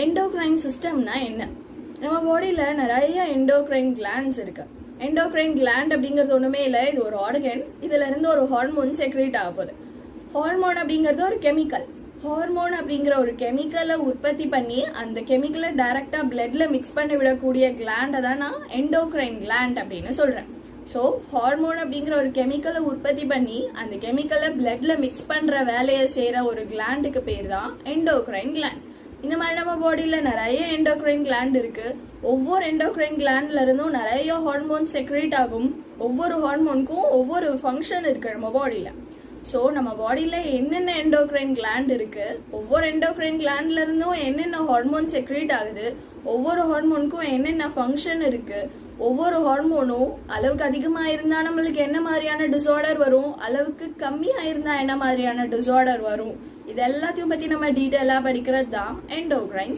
Endocrine சிஸ்டம்னா என்ன? நம்ம பாடியில நிறைய எண்டோக்ரைன் கிளாண்ட்ஸ் இருக்கு. எண்டோக்ரைன் கிளாண்ட் அப்படிங்கிறது ஒண்ணுமே இல்லை, இது ஒரு ஆர்கன். இதுல இருந்து ஒரு ஹார்மோன் செக்ரேட் ஆக போகுது. ஹார்மோன் அப்படிங்கிறது ஒரு கெமிக்கல். ஹார்மோன் அப்படிங்கிற ஒரு கெமிக்கலை உற்பத்தி பண்ணி அந்த கெமிக்கலை டைரக்டா பிளட்ல மிக்ஸ் பண்ணி விடக்கூடிய கிளாண்டை தான் நான் எண்டோக்ரைன் கிளாண்ட் அப்படின்னு சொல்றேன். ஸோ ஹார்மோன் அப்படிங்கிற ஒரு கெமிக்கலை உற்பத்தி பண்ணி அந்த கெமிக்கலை பிளட்ல மிக்ஸ் பண்ற வேலையை செய்யற ஒரு கிளாண்டுக்கு பேர் தான் எண்டோக்ரைன் கிளாண்ட். இந்த மாதிரி நம்ம பாடியில நிறைய எண்டோக்ரைன் கிளாண்ட் இருக்கு. ஒவ்வொரு எண்டோக்ரைன் கிளாண்ட்ல இருந்தும் நிறைய ஹார்மோன் செக்ரேட் ஆகும். ஒவ்வொரு ஹார்மோனுக்கும் ஒவ்வொரு ஃபங்க்ஷன் இருக்கு நம்ம பாடியில. ஸோ நம்ம பாடியில என்னென்ன எண்டோக்ரைன் கிளாண்ட் இருக்கு, ஒவ்வொரு எண்டோக்ரைன் கிளாண்ட்ல இருந்தும் என்னென்ன ஹார்மோன் செக்ரேட் ஆகுது, ஒவ்வொரு ஹார்மோனுக்கும் என்னென்ன ஃபங்க்ஷன் இருக்கு, ஒவ்வொரு ஹார்மோனும் அளவுக்கு அதிகமா இருந்தா நம்மளுக்கு என்ன மாதிரியான டிசார்டர் வரும், அளவுக்கு கம்மியா இருந்தா என்ன மாதிரியான டிசார்டர் வரும், இது எல்லாத்தையும் பத்தி நம்ம டீட்டெயிலா படிக்கிறது தான் எண்டோக்ரைன்.